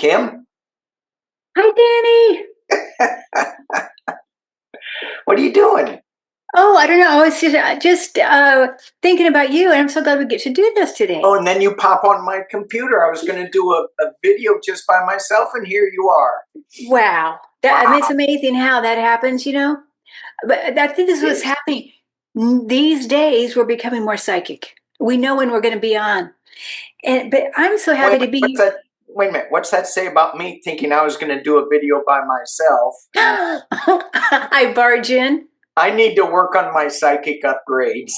Kim? Hi, Danny. What are you doing? Oh, I don't know. I was just thinking about you, and I'm so glad we get to do this today. Oh, and then you pop on my computer. I was going to do a video just by myself, and here you are. Wow. I mean, it's Wow. amazing how that happens, you know? But I think this is what's Yes. happening. These days, we're becoming more psychic. We know when we're going to be on. But I'm so happy to What's be. that? Wait a minute. What's that say about me thinking I was going to do a video by myself? I barge in. I need to work on my psychic upgrades.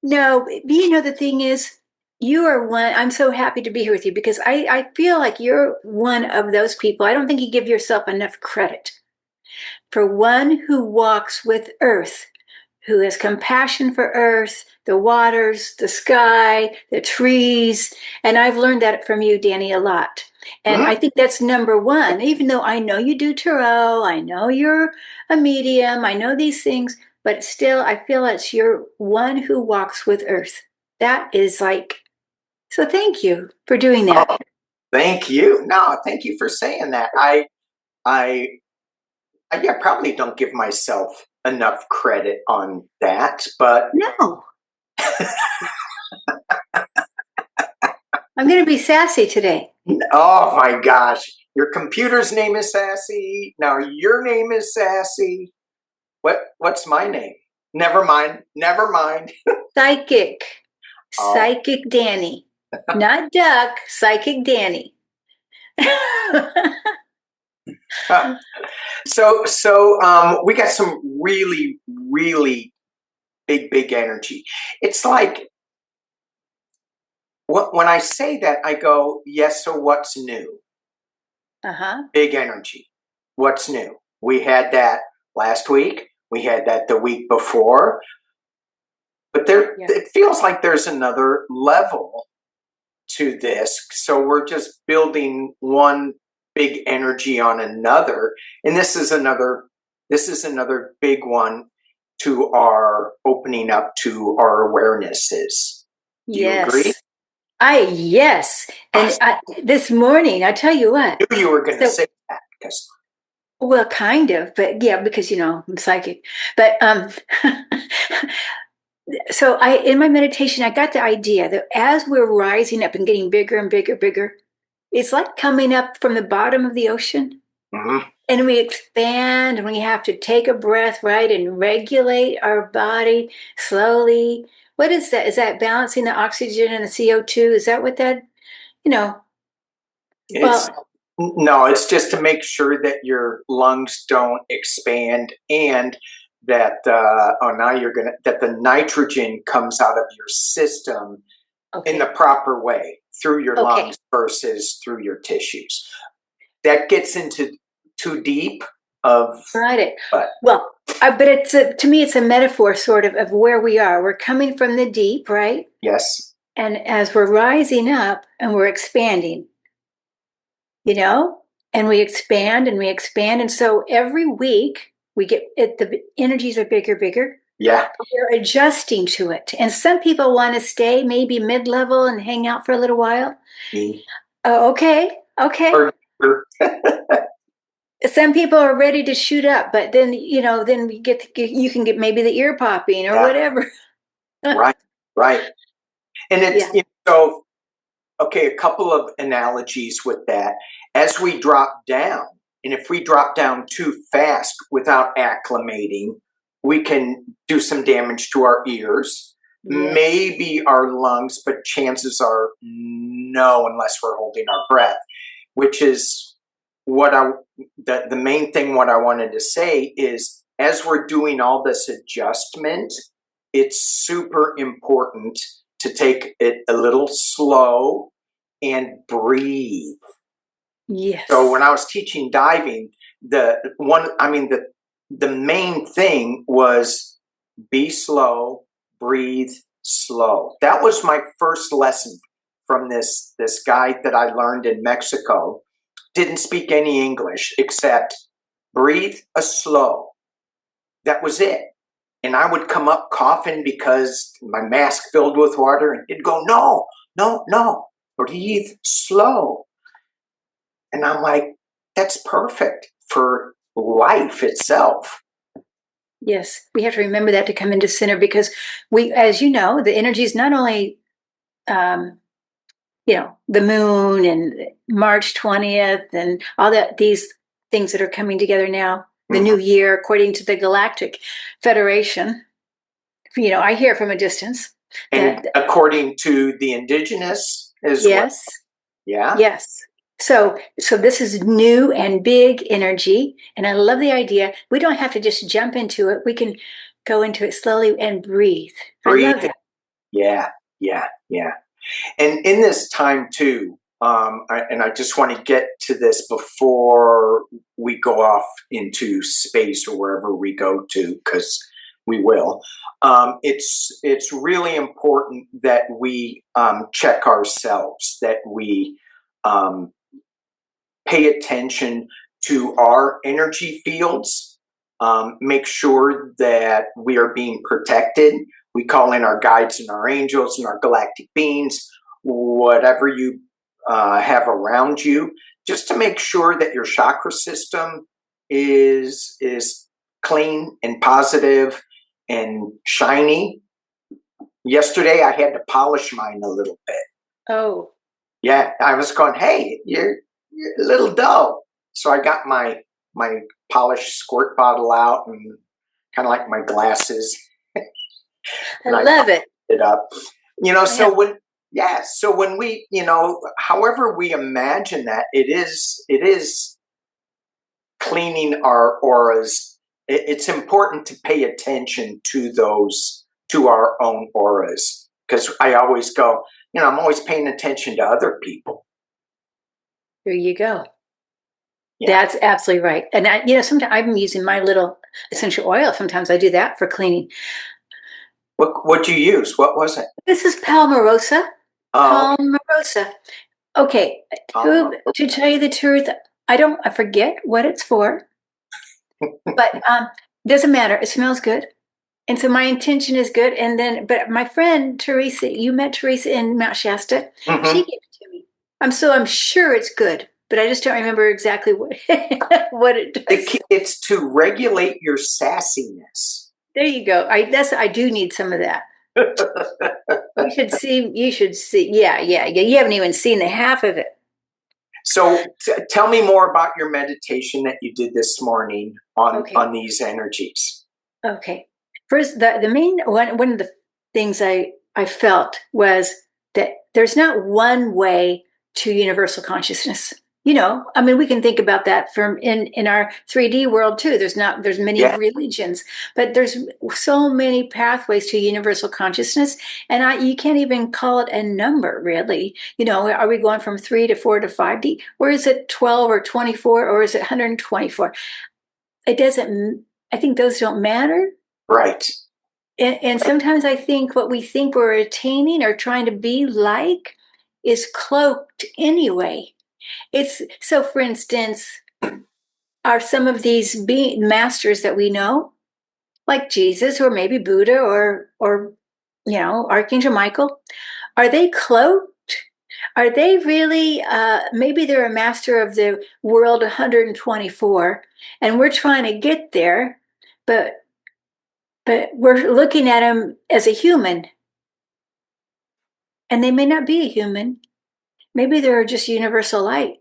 No, but you know, the thing is, you are one. I'm so happy to be here with you because I feel like you're one of those people. I don't think you give yourself enough credit for one who walks with Earth, who has compassion for Earth, the waters, the sky, the trees. And I've learned that from you, Danny, a lot. And Hmm? I think that's number one, even though I know you do tarot, I know you're a medium, I know these things, but still, I feel it's you're one who walks with Earth. That is like, so thank you for doing that. Oh, thank you. No, thank you for saying that. I, yeah, probably don't give myself enough credit on that, but No, I'm going to be sassy today. oh my gosh, your computer's name is Sassy. Now your name is Sassy. What's my name? Never mind. Never mind. Psychic, Oh. Psychic Danny, not Duck, Psychic Danny. So we got some really, really big energy. It's like when I say that, I go, yes. So what's new? Uh-huh. Big energy. What's new? We had that last week. We had that the week before. But Yeah. it feels like there's another level to this. So we're just building one big energy on another. And this is another big one to our opening up to our awarenesses. Do you agree? Yes. Yes. And this morning, I tell you what. I knew you were going to So, say that because well, kind of, but yeah, because you know, I'm psychic. But so I in my meditation, I got the idea that as we're rising up and getting bigger and bigger, bigger, it's like coming up from the bottom of the ocean. mm-hmm. And we expand and we have to take a breath, right, and regulate our body slowly. What is that? Is that balancing the oxygen and the CO2? Is that what that, you know? It's Well, no, it's just to make sure that your lungs don't expand and that now you're gonna that the nitrogen comes out of your system in the okay. proper way through your Okay. lungs versus through your tissues. That gets into too deep of, Got it. but Well, but to me, it's a metaphor sort of where we are. We're coming from the deep, right? yes, And as we're rising up and we're expanding, you know, and we expand and we expand. And so every week we get it, the energies are bigger, bigger. yeah. We're adjusting to it. And some people want to stay maybe mid level and hang out for a little while. Me. Oh, okay. Okay. Some people are ready to shoot up, but then, you know, then you can get maybe the ear popping or Yeah, whatever. right, right. And it's Yeah. so okay, a couple of analogies with that. As we drop down, and if we drop down too fast without acclimating, we can do some damage to our ears, Yes. maybe our lungs, but chances are no, unless we're holding our breath, which is what the main thing what I wanted to say is as we're doing all this adjustment, it's super important to take it a little slow and breathe. So when Yes. I was teaching diving, the main thing was be slow, breathe slow. That was my first lesson from this guy that I learned in Mexico. Didn't speak any English except breathe a slow. That was it. And I would come up coughing because my mask filled with water, and he'd go, no, no, no. breathe slow. And I'm like, that's perfect for life itself. Yes, we have to remember that to come into center because we, as you know, the energy is not only, um, the moon and March 20th and all that, these things that are coming together now, the Mm-hmm. new year, according to the Galactic Federation. I hear from a distance And that, according to the indigenous as well. yes, Yeah. yes. So this is new and big energy, and I love the idea. We don't have to just jump into it. We can go into it slowly and breathe. I Breathe. love that. Yeah. Yeah. Yeah. And in this time too, I just want to get to this before we go off into space or wherever we go to, because we will. It's really important that we check ourselves, that we um, pay attention to our energy fields, make sure that we are being protected. We call in our guides and our angels and our galactic beings, whatever you have around you, just to make sure that your chakra system is clean and positive and shiny. Yesterday, I had to polish mine a little bit. Oh, Yeah, I was going, hey, you're a little dull. So I got my polished squirt bottle out and kind of like my glasses, I and I love it. it up. Yeah. So when we, however we imagine that, it is cleaning our auras. It's important to pay attention to those, to our own auras, because I always go, I'm always paying attention to other people. There you go. Yeah. That's absolutely right. And sometimes I'm using my little essential oil. Sometimes I do that for cleaning. What you use? What was it? This is Palmarosa. Oh, Palmarosa. Okay. okay. To tell you the truth, I forget what it's for, but doesn't matter. It smells good. And so my intention is good. And then, but my friend Teresa, you met Teresa in Mount Shasta. She Mm-hmm. gave it to me. I'm sure it's good, but I just don't remember exactly what what it does. It's to regulate your sassiness. There you go. I do need some of that. You should see. You should see. Yeah, yeah, yeah. You haven't even seen the half of it. So tell me more about your meditation that you did this morning Okay. on these energies. Okay. First, the main one of the things I felt was that there's not one way to universal consciousness. I mean, we can think about that from in our 3D world too. There's many Yeah, religions, but there's so many pathways to universal consciousness, and you can't even call it a number really. Are we going from 3 to 4 to 5D, or is it 12 or 24, or is it 124? It doesn't. I think those don't matter. right. And sometimes I think what we think we're attaining or trying to be like is cloaked anyway. It's so, for instance, are some of these masters that we know, like Jesus or maybe Buddha or Archangel Michael, are they cloaked? Are they really? Maybe they're a master of the world 124, and we're trying to get there, but we're looking at them as a human, and they may not be a human. Maybe they're just universal light.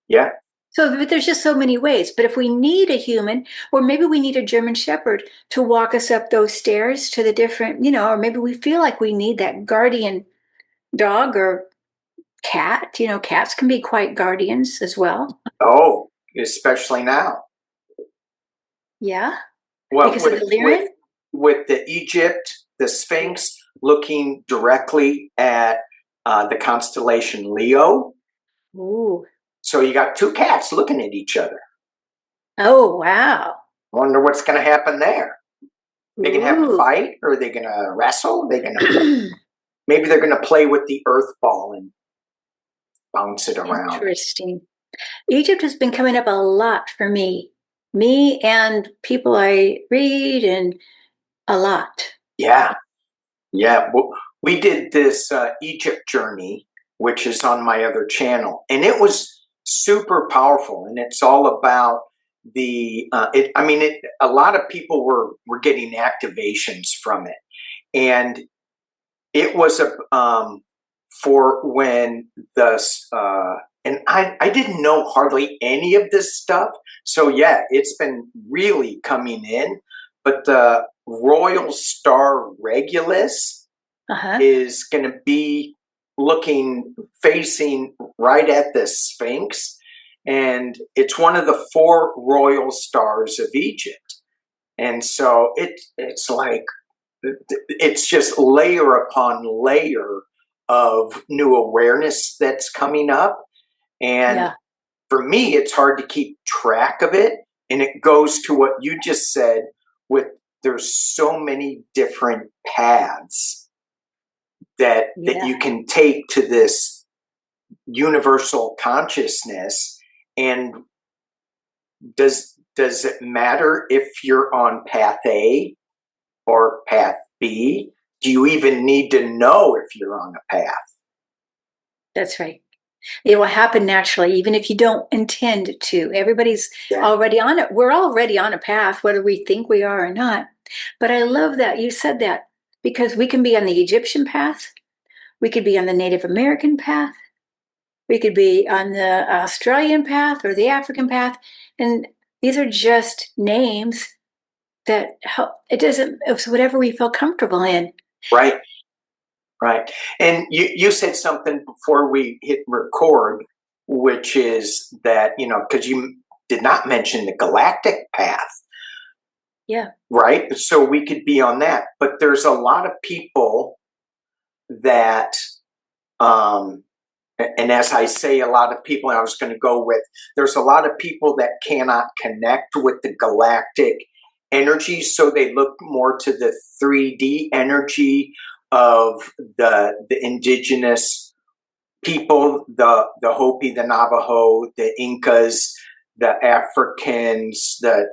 Yeah. So, but there's just so many ways. But if we need a human, or maybe we need a German Shepherd to walk us up those stairs to the different, or maybe we feel like we need that guardian dog or cat. Cats can be quite guardians as well. Oh, especially now. Yeah, What because of with the Lyran. the Egypt, the Sphinx looking directly at the constellation Leo. Ooh. So you got two cats looking at each other. Oh, wow. Wonder what's going to happen there. They can have a Ooh. fight, or are they going to wrestle? Maybe they're going to play with the earth ball and bounce it around. Interesting. Egypt has been coming up a lot for me and people I read, and a lot. Yeah, yeah. We did this Egypt journey which is on my other channel, and it was super powerful. And it's all about the. A lot of people were getting activations from it, and it was a for when the and I didn't know hardly any of this stuff. So yeah, it's been really coming in. But the Royal Star Regulus Uh-huh. is going to be facing right at the Sphinx, and it's one of the four royal stars of Egypt. And so it's like it's just layer upon layer of new awareness that's coming up. And Yeah. for me, it's hard to keep track of it. And it goes to what you just said with there's so many different paths that Yeah. you can take to this universal consciousness. And does it matter if you're on path A or path B? Do you even need to know if you're on a path? That's right. It will happen naturally, even if you don't intend to. Everybody's Yeah. already on it. We're already on a path, whether we think we are or not. But I love that you said that because we can be on the Egyptian path, we could be on the Native American path, we could be on the Australian path or the African path. And these are just names that help. It doesn't, it's whatever we feel comfortable in. Right. Right. And you said something before we hit record, which is that, because you did not mention the galactic path, Yeah. right? So we could be on that. But there's a lot of people that, and as I say, a lot of people, and I was going to go with, there's a lot of people that cannot connect with the galactic energy. So they look more to the 3D energy of the indigenous people, the Hopi, the Navajo, the Incas, the Africans, the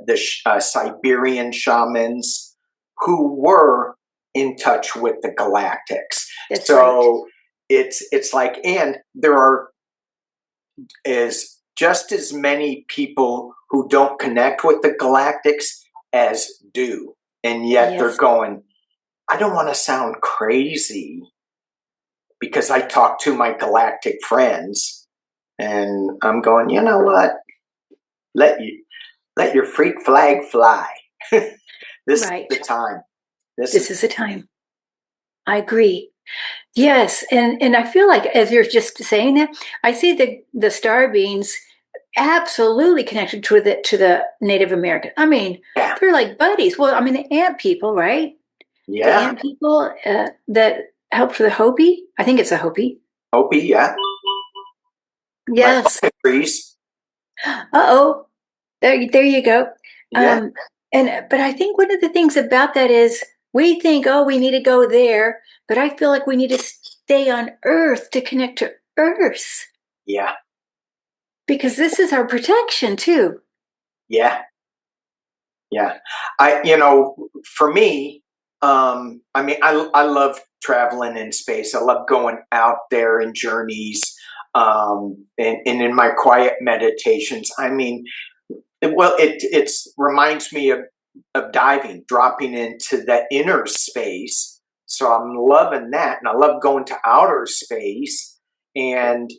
Siberian shamans, who were in touch with the galactics. That's right. So it's like, and there are is just as many people who don't connect with the galactics as do, and yet they're Yes. going, I don't want to sound crazy because I talk to my galactic friends, and I'm going, you know what? Let your freak flag fly. This is Right. the time. This is This is the time. I agree. Yes, and I feel like as you're just saying that, I see the star beings absolutely connected to the Native American. I mean, yeah, they're like buddies. Well, I mean the ant people, right? The yeah. ant people that helped for the Hopi. I think it's a Hopi. Opie, yeah. My Yes. phone agrees. Uh-oh. There you go. Yeah, Um, but I think one of the things about that is we think, oh, we need to go there, but I feel like we need to stay on Earth to connect to Earth yeah, because this is our protection too. yeah, yeah. For me, I love traveling in space. I love going out there in journeys, and in my quiet meditations. It reminds me of diving, dropping into that inner space. So I'm loving that, and I love going to outer space. And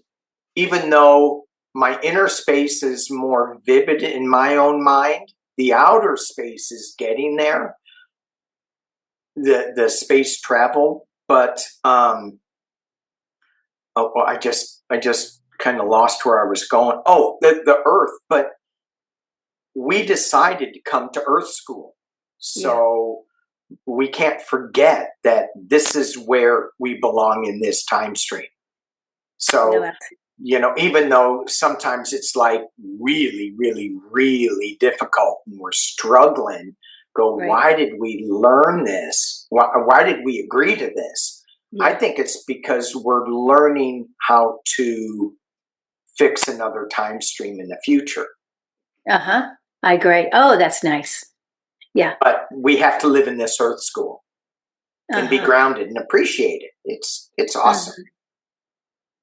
even though my inner space is more vivid in my own mind, the outer space is getting there. The space travel, but I just kind of lost where I was going. Oh, the Earth, but we decided to come to Earth School. Yeah. So we can't forget that this is where we belong in this time stream. No, So, absolutely. even though sometimes it's like really, really, really difficult and we're struggling, Right. why did we learn this? Why did we agree to this? I Yeah. think it's because we're learning how to fix another time stream in the future. Uh-huh. I agree. Oh, that's nice. Yeah. But we have to live in this Earth School and be Uh-huh. grounded and appreciate it. It's awesome.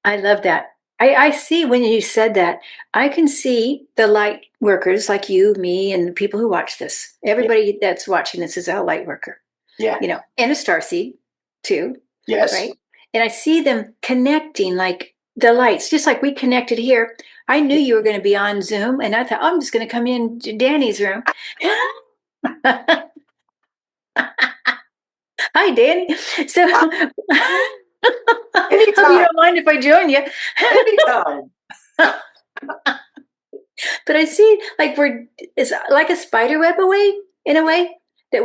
Mhm. I love that. I see when you said that, I can see the light workers like you, me, and the people who watch this. Yeah. Everybody that's watching this is a light worker, Yeah. and a starseed too, Yes. right? And I see them connecting like the lights, just like we connected here. I knew you were going to be on Zoom, and I thought, oh, I'm just going to come in to Danny's room. Hi, Danny. So, hope you Anytime. don't mind if I join you. Anytime. But I see like it's like a spider web away in a way that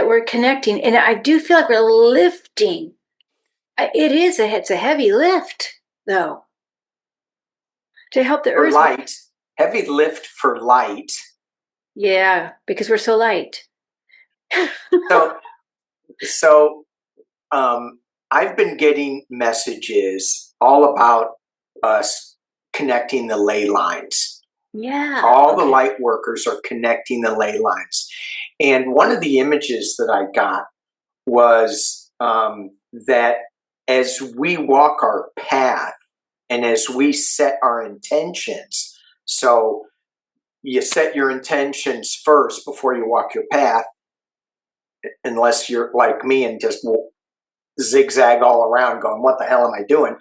we're connecting, and I do feel like we're lifting. It's a heavy lift though to help the For earth. light, heavy lift for light. Yeah, because we're so light. So, so I've been getting messages all about us connecting the ley lines. Yeah. All the Okay. light workers are connecting the ley lines. And one of the images that I got was that as we walk our path and as we set our intentions, so you set your intentions first before you walk your path, unless you're like me and just zigzag all around going, what the hell am I doing?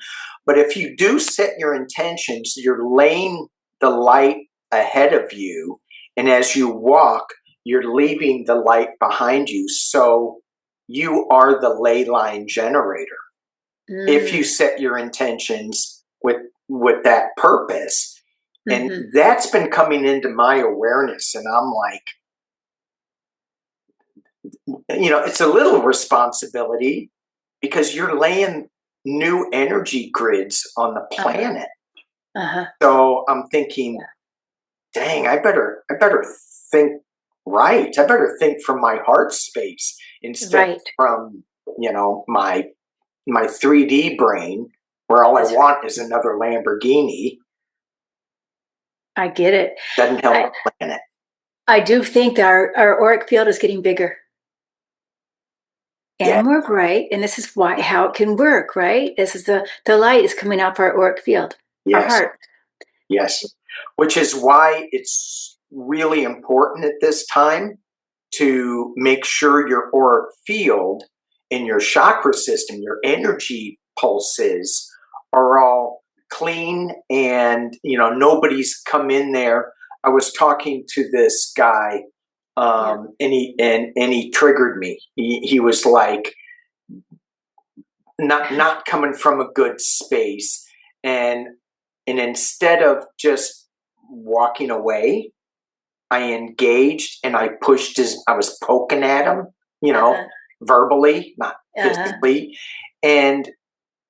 But if you do set your intentions, you're laying the light ahead of you. And as you walk, you're leaving the light behind you. So you are the ley line generator. If you Mm. set your intentions with that purpose. And Mm-hmm. that's been coming into my awareness. And I'm like, it's a little responsibility because you're laying new energy grids on the Uh-huh. planet. Uh-huh. So I'm thinking, dang, I better think right. I better think from my heart space instead Right. from, my 3D brain where all I That's right. want is another Lamborghini. I get it. Doesn't help I the planet. I do think that our auric field is getting bigger Yeah. and more bright, and this is how it can work, right? This is the light is coming off our auric field, our Yes. heart. Yes. Which is why it's really important at this time to make sure your auric field and your chakra system, your energy pulses are all clean and nobody's come in there. I was talking to this guy Yeah. and he triggered me. He was like not coming from a good space, and instead of just walking away, I engaged and I pushed I was poking at him, Uh-huh. verbally, not Uh-huh. physically. And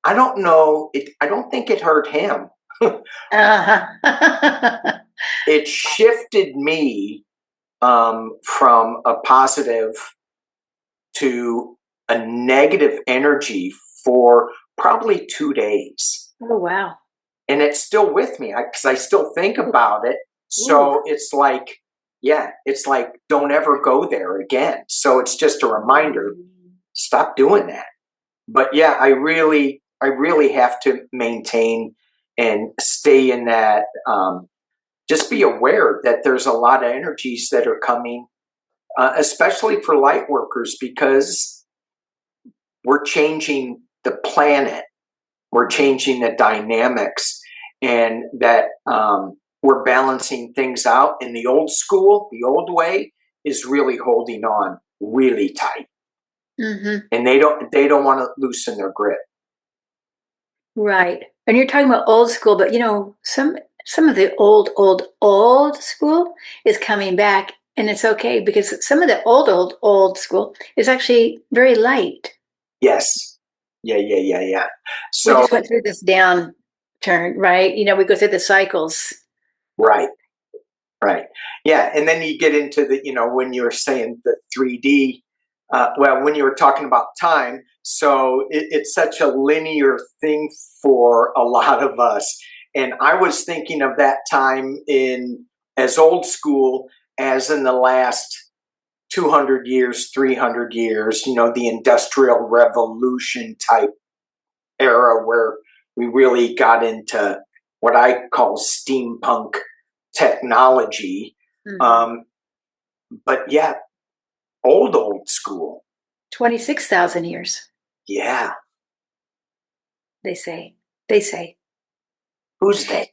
I don't know, I don't think it hurt him. Uh-huh. It shifted me from a positive to a negative energy for probably 2 days. Oh wow. And it's still with me because I still think about it. Ooh. So it's like, yeah, it's like, don't ever go there again. So it's just a reminder, stop doing that. But yeah, I really have to maintain and stay in that. Just be aware that there's a lot of energies that are coming, especially for light workers, because we're changing the planet, we're changing the dynamics, and that we're balancing things out. In the old school, the old way is really holding on really tight, Mm-hmm. and they don't want to loosen their grip. Right. And you're talking about old school, but some of the old school is coming back, and it's okay because some of the old school is actually very light. Yes. Yeah, yeah, yeah, yeah. We So just went through this downturn, right? We go through the cycles. right, right. Yeah, and then you get into when you were saying the 3D, when you were talking about time, so it's such a linear thing for a lot of us. And I was thinking of that time in as old school as in the last 200 years, 300 years, the industrial revolution type era where we really got into what I call steampunk technology. But yeah, old school. 26,000 years, Yeah. they say. They say. Who's they?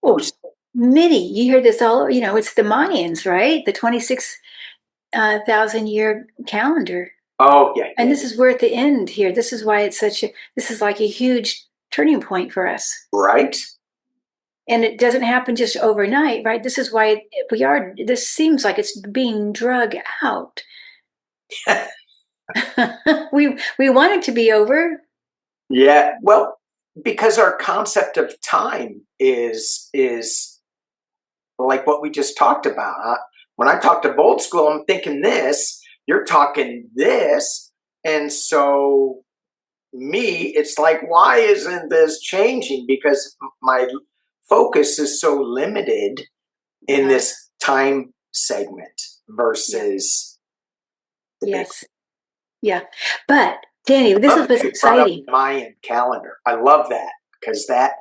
Oh, Who's many. You hear this all, it's the Mayans, right? The 26,000 year calendar. Oh, yeah, And yeah. this is we're at the end here. This is why this is like a huge turning point for us. Right? And it doesn't happen just overnight, right? This is why this seems like it's being drug out. we want it to be over. Yeah. Well, because our concept of time is like what we just talked about. When I talk to old school, I'm thinking this, you're talking this. And so it's like, why isn't this changing? Because my focus is so limited in this time segment versus the big. Yes. Yeah. But Danny, this is what's exciting. Mayan calendar. I love that because that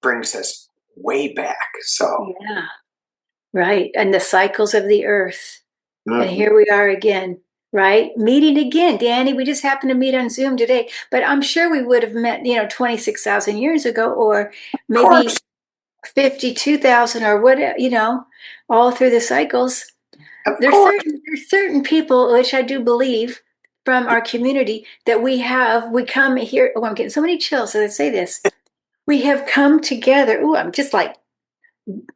brings us way back. So Yeah. Right. And the cycles of the earth. And here we are again, right? Meeting again. Danny, we just happened to meet on Zoom today, but I'm sure we would have met, 26,000 years ago, or maybe 52,000 or what, all through the cycles. There's certain people, which I do believe from our community, that we come here. Oh, I'm getting so many chills as I say this. We have come together. Oh, I'm just like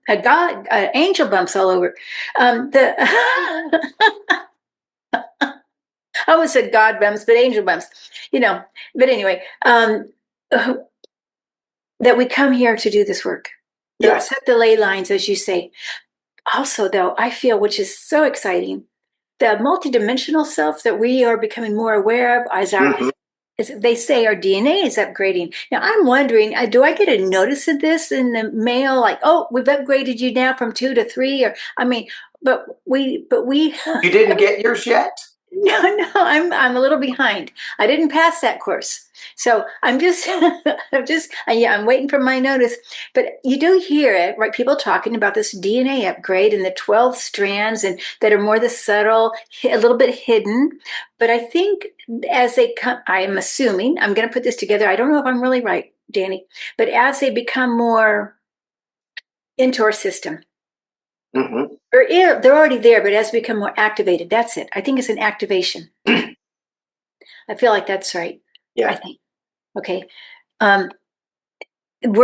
angel bumps all over. The I almost said God bumps, but angel bumps, But anyway, that we come here to do this work, set the ley lines, as you say. Also, though, I feel, which is so exciting, the multidimensional self that we are becoming more aware of, as they say, our DNA is upgrading. Now, I'm wondering, do I get a notice of this in the mail? Like, oh, we've upgraded you now from 2 to 3, or but we. You didn't get yours yet? No, I'm a little behind. I didn't pass that course. So I'm just, I'm waiting for my notice. But you do hear it, right? People talking about this DNA upgrade and the 12 strands and that are more the subtle, a little bit hidden. But I think as they come, I'm assuming, I'm going to put this together. I don't know if I'm really right, Danny, but as they become more into our system, they're already there, but as they become more activated, that's it. I think it's an activation. I feel like that's right. Yeah. I think. Okay. We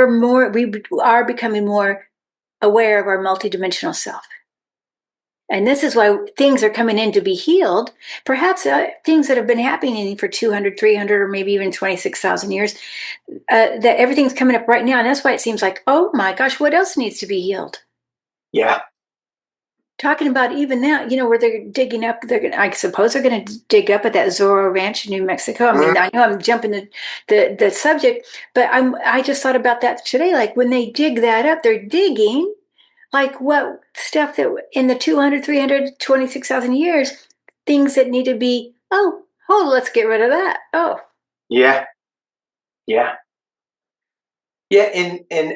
are becoming more aware of our multidimensional self. And this is why things are coming in to be healed. Perhaps things that have been happening for 200, 300, or maybe even 26,000 years, that everything's coming up right now. And that's why it seems like, oh my gosh, what else needs to be healed? Yeah. Talking about even now, where they're digging up, I suppose they're going to dig up at that Zorro Ranch in New Mexico. I mean, I know I'm jumping the subject, but I just thought about that today. Like when they dig that up, they're digging like what stuff that in the 200, 300, 26,000 years, things that need to be, let's get rid of that. Oh. Yeah. Yeah. Yeah. And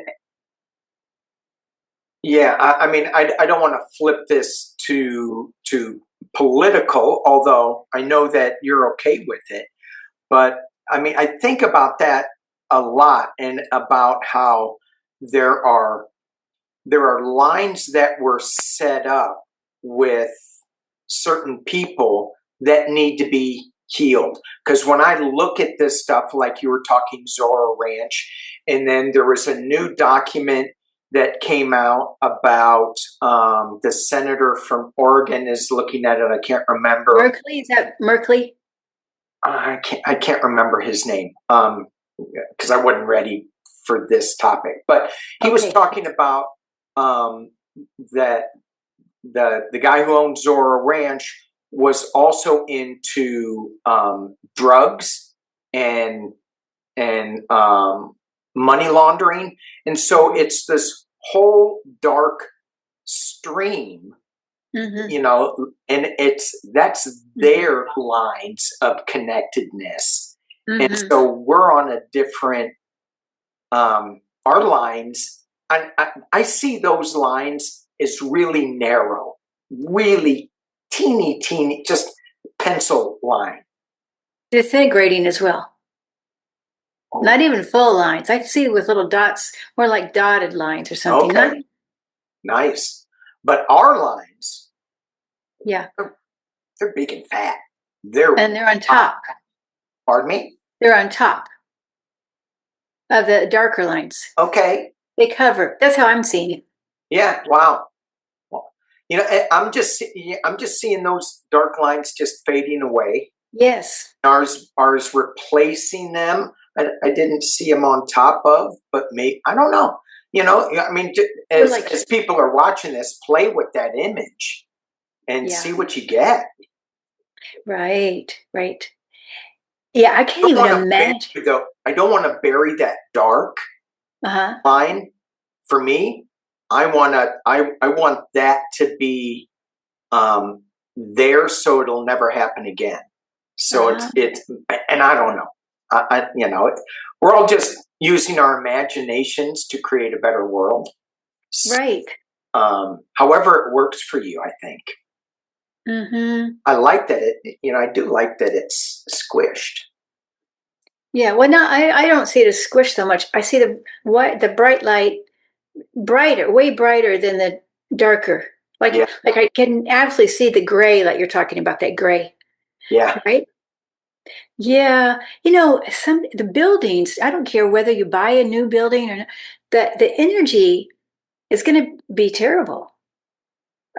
yeah, I mean, I don't want to flip this to political, although I know that you're okay with it. But I mean, I think about that a lot, and about how there are lines that were set up with certain people that need to be healed. Because when I look at this stuff, like you were talking Zorro Ranch, and then there was a new document that came out about the senator from Oregon is looking at it. I can't remember. Merkley, is that Merkley? I can't remember his name because I wasn't ready for this topic. But he was talking about that the guy who owned Zorro Ranch was also into drugs and money laundering, and so it's this whole dark stream, and that's their lines of connectedness, and so we're on a different our lines, I see those lines as really narrow, really teeny, just pencil line. Disintegrating as well. Oh, Not even full lines. I see with little dots, more like dotted lines or something. okay, Not, nice. But our lines, yeah. they're big and fat. They're And they're on top. Pardon me? They're on top of the darker lines. Okay. They cover. That's how I'm seeing it. Yeah. Wow. Well, I'm just seeing those dark lines just fading away. Yes. Ours replacing them. I didn't see them on top of, but maybe I don't know. I mean, as people are watching this, play with that image and see what you get. Right. Right. Yeah, I can't even imagine. I don't want to bury that dark line. For me, I want that to be there, so it'll never happen again. So it's and I don't know. We're all just using our imaginations to create a better world. Right. However it works for you, I think. Mm-hmm. I like that I do like that it's squished. Yeah, well, no, I don't see it as squish so much. I see the bright light brighter, way brighter than the darker. Like I can absolutely see the gray, like you're talking about, that gray. Yeah. Right. Yeah, the buildings. I don't care whether you buy a new building or not, the energy is going to be terrible.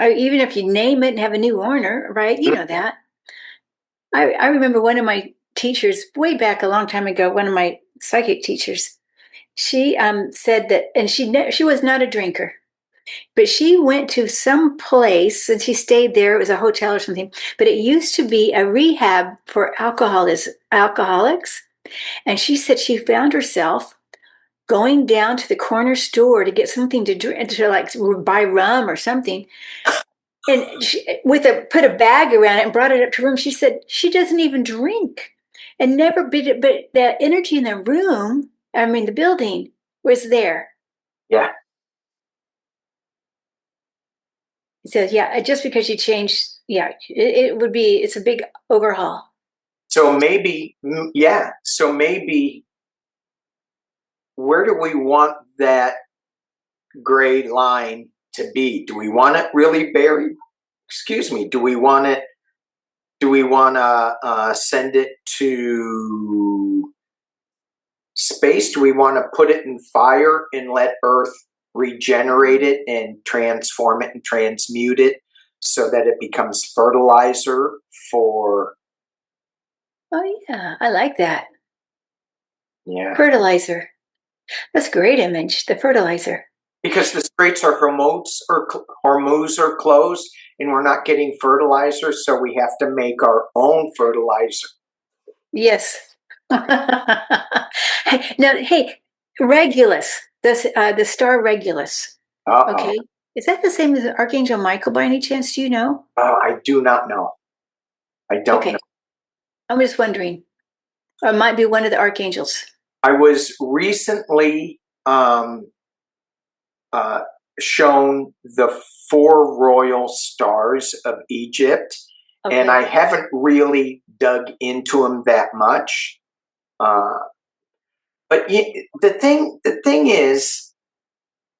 Even if you name it and have a new owner, right? You know that. I remember one of my teachers way back a long time ago. One of my psychic teachers. She said that, and she was not a drinker, but she went to some place and she stayed there. It was a hotel or something, but it used to be a rehab for alcoholics. And she said she found herself going down to the corner store to get something to drink, to like buy rum or something. And she, put a bag around it and brought it up to her room. She said she doesn't even drink, and never been it, but the energy in the room, I mean, the building was there. Yeah. He says, yeah, just because you changed, yeah, it's a big overhaul. So maybe, where do we want that gray line to be? Do we want it really buried? Excuse me. Do we want to send it to space? Do we want to put it in fire and let Earth regenerate it and transform it and transmute it so that it becomes fertilizer for... Oh, yeah, I like that. Yeah. Fertilizer. That's a great image, the fertilizer. Because the straits are hormones are closed, and we're not getting fertilizer, so we have to make our own fertilizer. Yes. Now, hey, Regulus, the star Regulus. Okay, is that the same as Archangel Michael by any chance? Do you know? I do not know. I don't know. I'm just wondering. Or it might be one of the archangels. I was recently shown the 4 royal stars of Egypt, and I haven't really dug into them that much. But the thing is,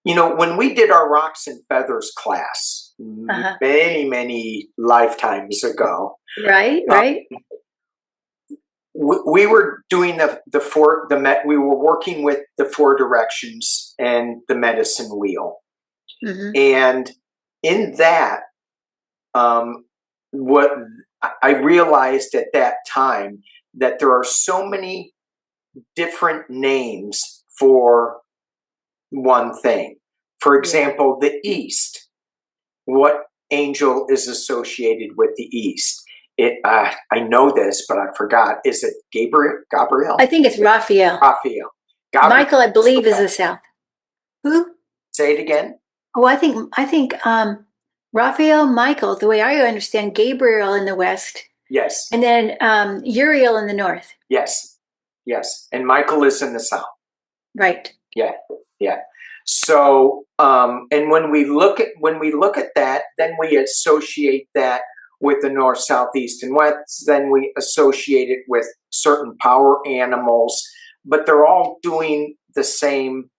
when we did our Rocks and Feathers class many lifetimes ago, right, we were doing we were working with the 4 directions and the medicine wheel. And in that, what I realized at that time, that there are so many different names for one thing. For example, the East. What angel is associated with the East? I know this, but I forgot. Is it Gabriel? I think it's Raphael. Michael, I believe, is the South. Who? Say it again. Oh, I think Raphael, Michael, the way I understand, Gabriel in the West. Yes. And then Uriel in the North. Yes. And Michael is in the South. Right. Yeah, yeah. So, and when we look at that, then we associate that with the north, south, east, and west. Then we associate it with certain power animals, but they're all doing the same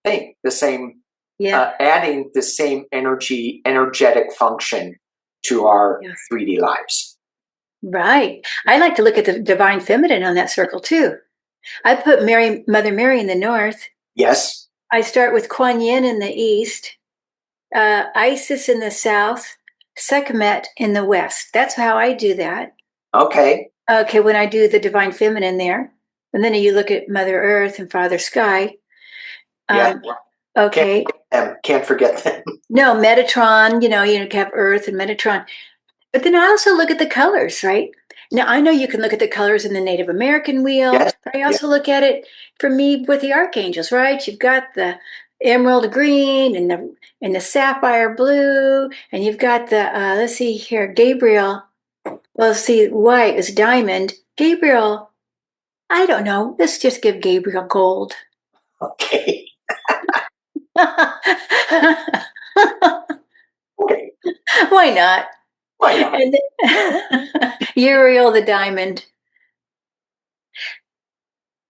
thing, the same, Yeah. adding the same energetic function to our Yes. 3D lives. Right. I like to look at the divine feminine on that circle too. I put Mother Mary in the north. Yes. I start with Kuan Yin in the east, Isis in the south, Sekhmet in the west. That's how I do that. Okay. Okay, when I do the divine feminine there, and then you look at Mother Earth and Father Sky. Yeah. Can't Okay. forget them. Can't forget them. No, Metatron, you have Earth and Metatron. But then I also look at the colors, right? Now I know you can look at the colors in the Native American wheel, Yes. but I also look at it for me with the archangels, right? You've got the emerald green and the sapphire blue, and you've got the let's see here, Gabriel. Well, see, white is diamond. Gabriel, I don't know. Let's just give Gabriel gold. Okay. Okay. Why not? Why not? And Uriel the diamond.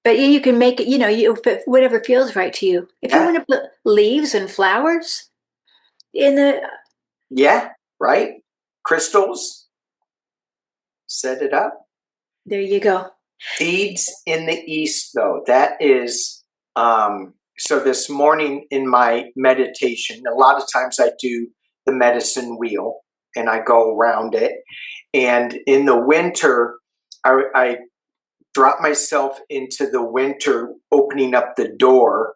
But you can make it, whatever feels right to you. If you Yeah. want to put leaves and flowers in the, Yeah. Right. Crystals. Set it up. there you go. Seeds in the east, though. That is. So this morning in my meditation, a lot of times I do the medicine wheel and I go around it. And in the winter, I drop myself into the winter, opening up the door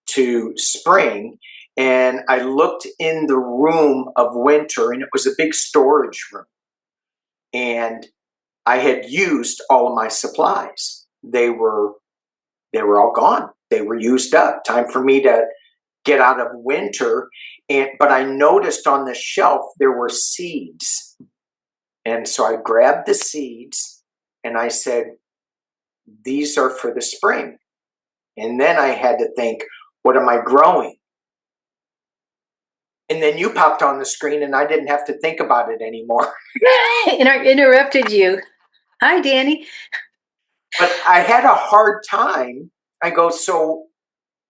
to spring. And I looked in the room of winter, and it was a big storage room. And I had used all of my supplies. They were all gone. They were used up. Time for me to get out of winter. But I noticed on the shelf there were seeds. And so I grabbed the seeds and I said, these are for the spring. And then I had to think, what am I growing? And then you popped on the screen and I didn't have to think about it anymore. And I interrupted you. Hi, Danny. But I had a hard time. I go, so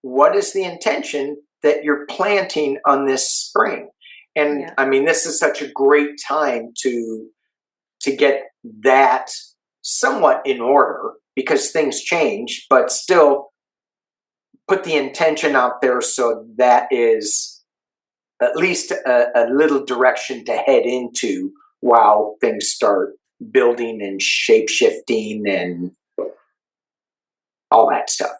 what is the intention that you're planting on this spring? And Yeah. I mean, this is such a great time to get that somewhat in order because things change, but still put the intention out there so that is at least a little direction to head into while things start building and shape shifting and all that stuff.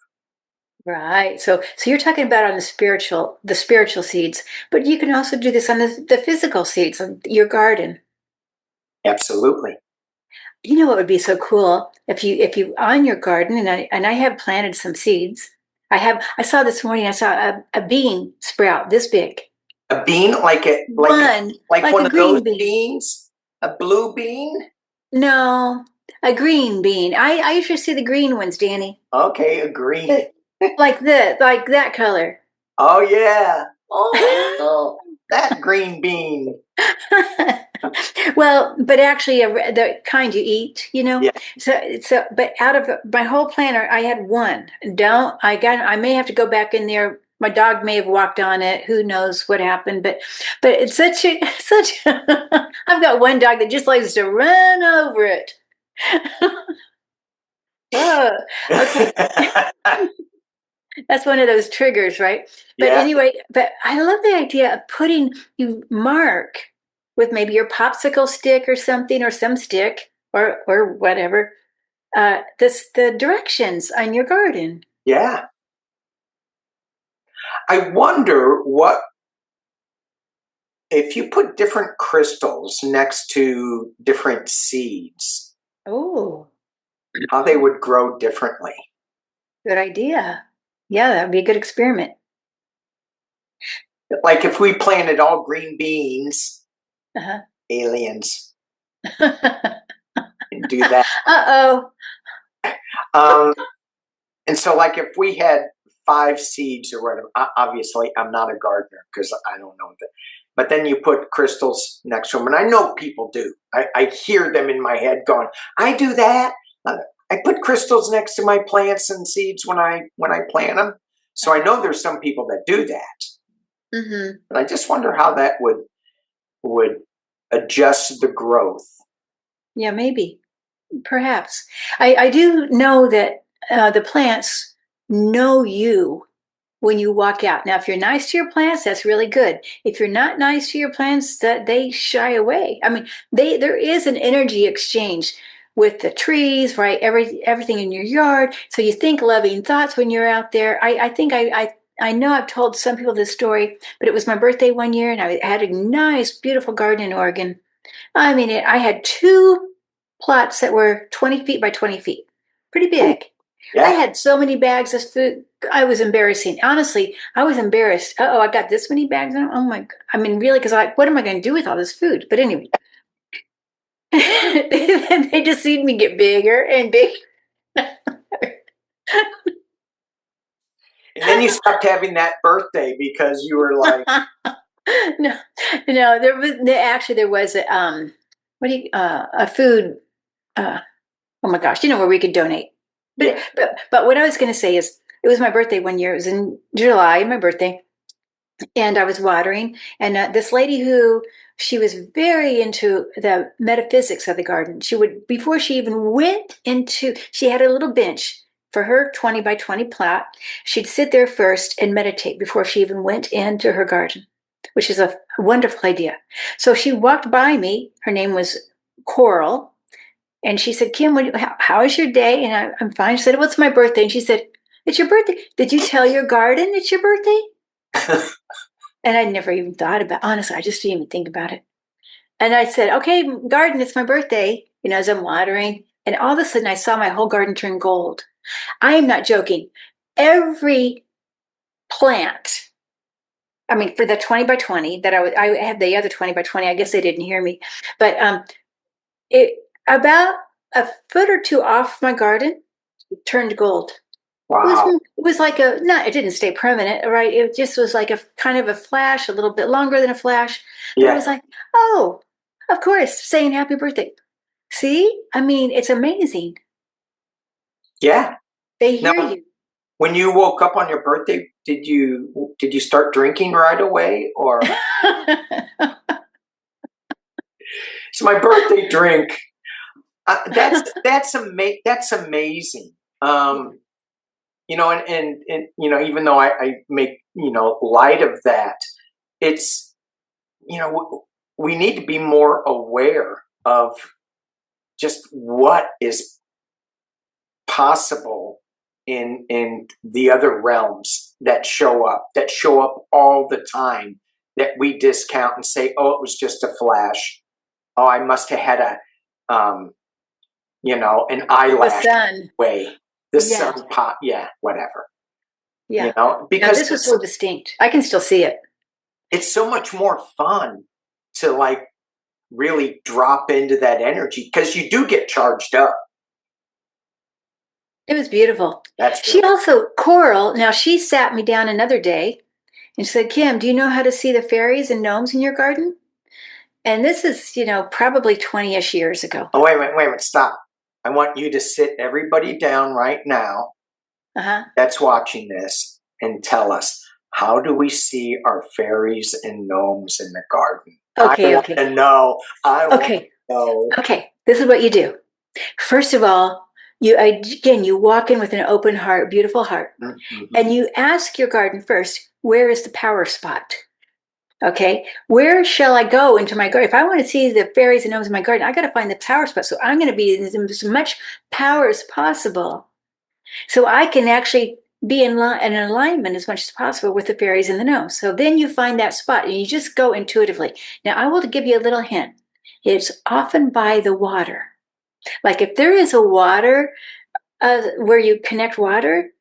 Right. So you're talking about on the spiritual seeds, but you can also do this on the physical seeds on your garden. Absolutely. You know what would be so cool if you on your garden, and I have planted some seeds. I saw this morning, I saw a bean sprout this big. A bean, One, like like one a of those green bean. beans, a blue bean. No, a green bean. I usually see the green ones, Danny. Okay, a green. Like that color. Oh yeah. Oh, that green bean. Well, but actually, the kind you eat, Yeah. but out of my whole planter, I had one. I may have to go back in there. My dog may have walked on it. Who knows what happened? But it's such. I've got one dog that just likes to run over it. Oh, okay. That's one of those triggers, right? But Yeah. anyway, but I love the idea of you mark with maybe your popsicle stick or something, or some stick or whatever, the directions on your garden. Yeah. I wonder what if you put different crystals next to different seeds, Oh, how they would grow differently. good idea. Yeah, that would be a good experiment. Like if we planted all green beans, Uh-huh. aliens, and do that. Uh-oh. Um, and so, like if we had 5 seeds or whatever. Obviously, I'm not a gardener because I don't know that. But then you put crystals next to them, and I know people do. I hear them in my head going, "I do that. I put crystals next to my plants and seeds when I plant them." So I know there's some people that do that. Mm-hmm. And I just wonder how that would adjust the growth. Yeah, maybe. Perhaps. I do know that the plants know you when you walk out. Now, if you're nice to your plants, that's really good. If you're not nice to your plants, that they shy away. I mean, there is an energy exchange with the trees, right? Everything in your yard. So you think loving thoughts when you're out there. I think I know I've told some people this story, but it was my birthday one year, and I had a nice, beautiful garden in Oregon. I mean, I had two plots that were 20 feet by 20 feet, pretty Oh, big. I yeah. had so many bags of food. I was embarrassing. Honestly, I was embarrassed. Oh, I got this many bags. Oh my! I mean, really? Because what am I going to do with all this food? But anyway, they just seen me get bigger and bigger. And then you stopped having that birthday because you were like, No, no. There was a a food. Oh my gosh, where we could donate. yeah, But what I was going to say is, it was my birthday one year. It was in July, my birthday, and I was watering. And this lady she was very into the metaphysics of the garden. She would, before she even went into, she had a little bench for her 20 by 20 plot. She'd sit there first and meditate before she even went into her garden, which is a wonderful idea. So she walked by me. Her name was Coral. And she said, "Kim, how is your day?" And I'm fine. She said, "What's my birthday?" And she said, "It's your birthday. Did you tell your garden it's your birthday?" And I never even thought about, honestly, I just didn't even think about it. And I said, "Okay, garden, it's my birthday," as I'm watering. And all of a sudden I saw my whole garden turn gold. I am not joking. Every plant, I mean, for the 20 by 20 that I had the other 20 by 20, I guess they didn't hear me. But it about a foot or two off my garden turned gold. wow, It was like no, it didn't stay permanent, right? It just was like a kind of a flash, a little bit longer than a flash, but it yeah, was like, oh, of course, saying happy birthday. See, I mean, it's amazing. yeah. They Now, hear you. when you woke up on your birthday, did you start drinking right away, or it's my birthday drink? That's amazing. Um, and even though I make light of that, it's we need to be more aware of just what is possible in the other realms that show up all the time, that we discount and say, oh, it was just a flash. Oh, I must have had an The eyelash sun. way. The Yes. sun pop, yeah, whatever. Yeah. Now Because this was so distinct. I can still see it. it's so much more fun to like really drop into that energy because you do get charged up. It was beautiful. That's She really also, Coral, now she sat me down another day and said, "Kim, do you know how to see the fairies and gnomes in your garden?" And this is, probably 20-ish years ago. Oh, wait a minute, stop. I want you to sit everybody down right now Uh-huh. that's watching this and tell us, how do we see our fairies and gnomes in the garden? I Okay, want okay. to know. I want Okay. to know. Okay. This is what you do. First of all, you walk in with an open heart, beautiful heart, Mm-hmm. and you ask your garden first, where is the power spot? Okay. Where shall I go into my garden? If I want to see the fairies and gnomes in my garden, I got to find the power spot. So I'm going to be in as much power as possible, so I can actually be in alignment as much as possible with the fairies and the gnomes. So then you find that spot and you just go intuitively. Now, I will give you a little hint. It's often by the water. Like if there is a water where you connect water,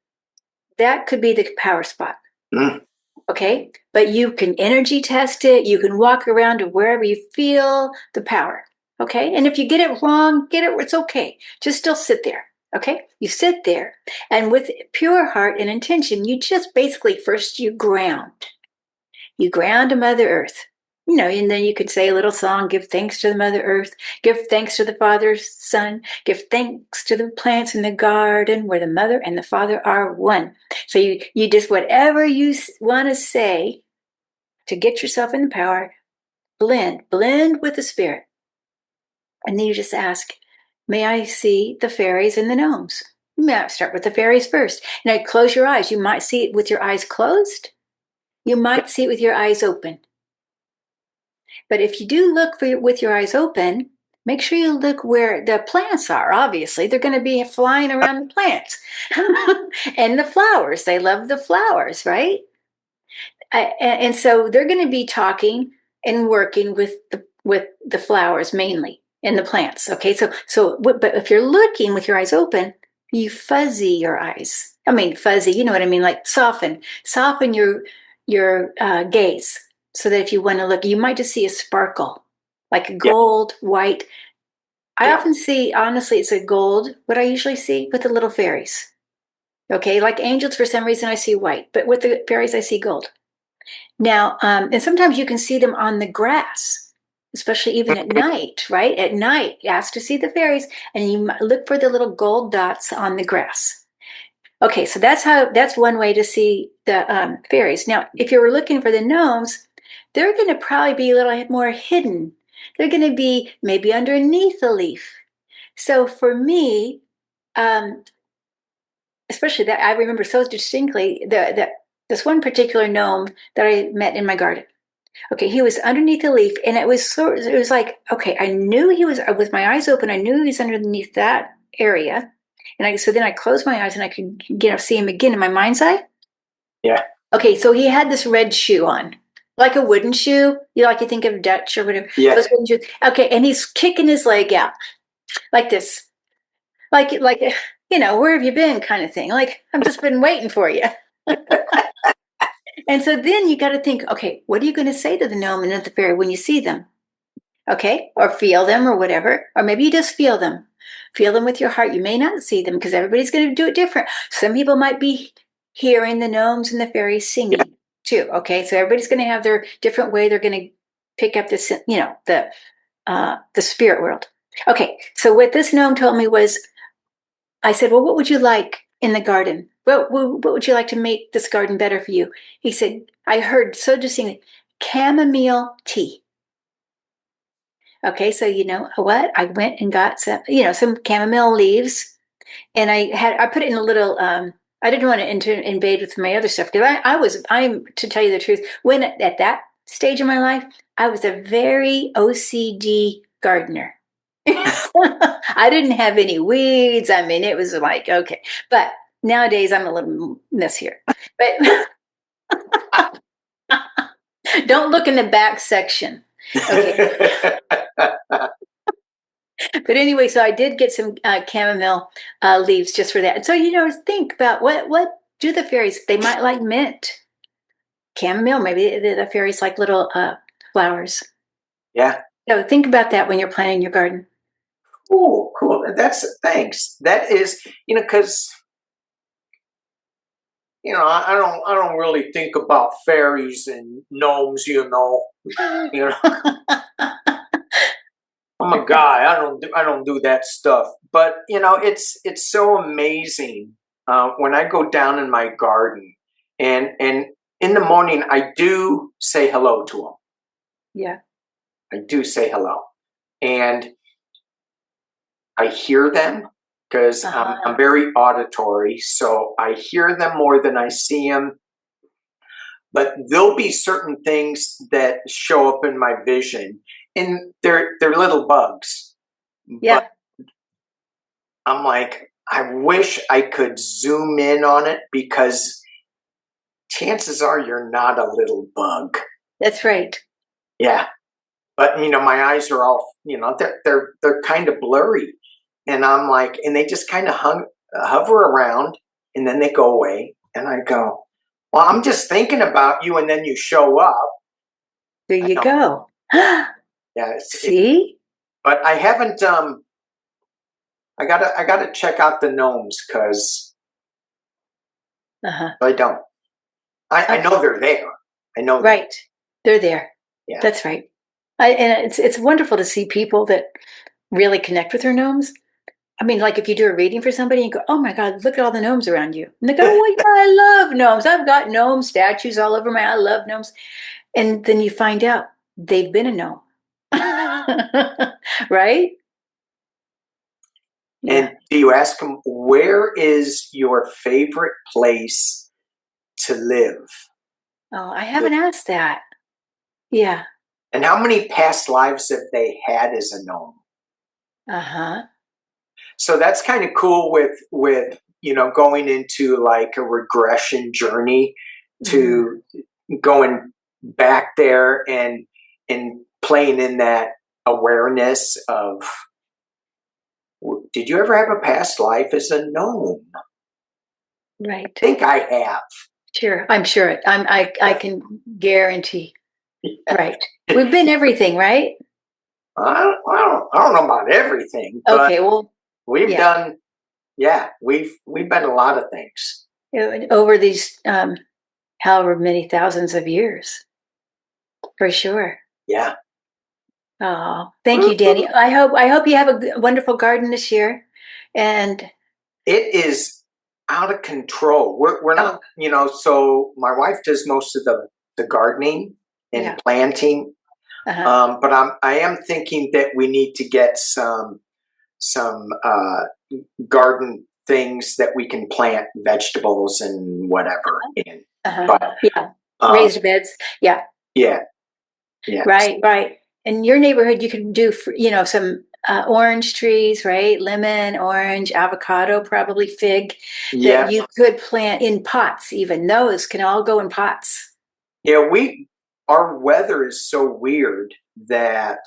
that could be the power spot. Mm. Okay. But you can energy test it. You can walk around to wherever you feel the power. Okay. And if you get it wrong, it's okay. Just still sit there. Okay, you sit there, and with pure heart and intention, you just basically first you ground. You ground to Mother Earth. And then you could say a little song, give thanks to the Mother Earth, give thanks to the Father, Son, give thanks to the plants in the garden where the Mother and the Father are one. So you just, whatever you want to say to get yourself in the power, blend with the Spirit. And then you just ask, may I see the fairies and the gnomes? May I start with the fairies first? And I close your eyes. You might see it with your eyes closed. You might see it with your eyes open. But if you do look with your eyes open, make sure you look where the plants are. Obviously, they're going to be flying around the plants and the flowers. They love the flowers, right? And so they're going to be talking and working with the flowers mainly and the plants. Okay, but if you're looking with your eyes open, you fuzzy your eyes. I mean, fuzzy. You know what I mean? Like soften your gaze, so that if you want to look, you might just see a sparkle, like a Yeah, gold, white. I yeah, often see, honestly, it's a gold. What I usually see with the little fairies. Okay, like angels, for some reason I see white, but with the fairies I see gold. Now, and sometimes you can see them on the grass, especially even at night, right? At night, you ask to see the fairies, and you look for the little gold dots on the grass. Okay, so that's one way to see the fairies. Now, if you were looking for the gnomes, they're going to probably be a little more hidden. They're going to be maybe underneath a leaf. So for me, um, especially that I remember so distinctly that this one particular gnome that I met in my garden. Okay, he was underneath a leaf, and it was like, okay, I knew he was with my eyes open. I knew he was underneath that area, and so then I closed my eyes and I could see him again in my mind's eye. yeah, Okay, so he had this red shoe on, like a wooden shoe. Like you think of Dutch or whatever. yeah. Those wooden shoes. Okay, and he's kicking his leg out like this, like where have you been, kind of thing. Like I've just been waiting for you. And so then you got to think, okay, what are you going to say to the gnome and the fairy when you see them? Okay, or feel them or whatever, or maybe you just feel them with your heart. You may not see them because everybody's going to do it different. Some people might be hearing the gnomes and the fairies singing too. Okay, so everybody's going to have their different way they're going to pick up this, the spirit world. Okay, so what this gnome told me was, I said, well, what would you like in the garden? What would you like to make this garden better for you? He said, I heard so distinctly, chamomile tea. Okay, so you know what? I went and got some chamomile leaves, and I put it in a little. I didn't want to invade with my other stuff because I'm to tell you the truth. When at that stage of my life, I was a very OCD gardener. I didn't have any weeds. I mean, it was like okay, but nowadays I'm a little messier. But don't look in the back section. Okay, but anyway, so I did get some chamomile leaves just for that. And so think about what do the fairies? They might like mint, chamomile. Maybe the fairies like little flowers. Yeah. So think about that when you're planting your garden. Oh, cool. That's thanks. That is, because I don't really think about fairies and gnomes. You know, I'm a guy. I don't do that stuff. But it's so amazing when I go down in my garden, and in the morning I do say hello to them. Yeah. I do say hello, and I hear them because I'm Uh-huh. very auditory, so I hear them more than I see them. But there'll be certain things that show up in my vision, and they're little bugs. But Yeah, I'm like, I wish I could zoom in on it because chances are you're not a little bug. that's right. Yeah, but my eyes are all they're kind of blurry, and I'm like, and they just kind of hover around, and then they go away, and I go, well, I'm just thinking about you, and then you show up. There I you know, go. yeah, See? but I I gotta check out the gnomes because Uh-huh. I don't. I know Okay. they're there. I know that. Right. They're there. Yeah. That's right. And it's wonderful to see people that really connect with their gnomes. I mean, like if you do a reading for somebody and you go, oh my God, look at all the gnomes around you. And they go, oh yeah, I love gnomes. I've got gnome statues all over I love gnomes. And then you find out they've been a gnome. Right? Yeah. And do you ask them where is your favorite place to live? Oh, I haven't asked that. Yeah. And how many past lives have they had as a gnome? Uh-huh. So that's kind of cool with going into like a regression journey Mm. to going back there and playing in that awareness of, did you ever have a past life as a gnome? Right. I think I have. Sure. I'm sure I can guarantee. Right. We've been everything, right? I don't know about everything, but Okay, well, we've yeah. done, yeah, we've been a lot of things. Over these however many thousands of years, for sure. Yeah. Oh, thank you, Danny. I hope you have a wonderful garden this year. And It is out of control. We're oh, not, so my wife does most of the gardening and yeah. planting. Uh-huh. But I am thinking that we need to get some garden things that we can plant vegetables and whatever in. Uh-huh. But Yeah. um, Raised beds. Yeah. yeah, yeah, Right, right. In your neighborhood, you can do, some orange trees, right? Lemon, orange, avocado, probably fig, that yeah, you could plant in pots, even. Those can all go in pots. yeah. Our weather is so weird that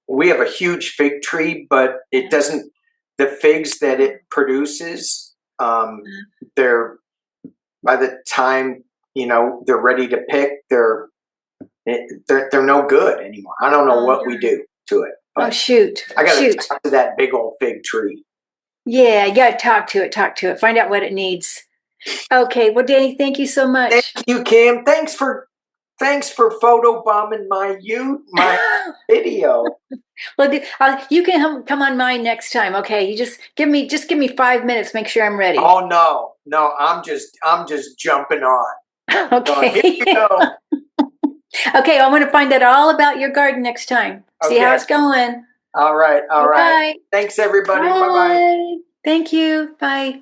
we have a huge fig tree, but it doesn't. The figs that it produces, they're by the time they're ready to pick, they're no good anymore. I don't know Oh, what we no. do to it, Oh, but shoot. I got to Shoot. talk to that big old fig tree. Yeah, you got to talk to it, find out what it needs. Okay, well, Danny, thank you so Thank much. you, Kim. Thanks for photo bombing my video. Well, you can come on mine next time. Okay, you just give me 5 minutes. Make sure I'm ready. Oh no, I'm just jumping on. Going, here Okay. you go. Okay, I want to find out all about your garden next time. See how Okay. it's going. All right. All All right. right. Thanks everybody. Bye bye. Bye. Thank you. Bye.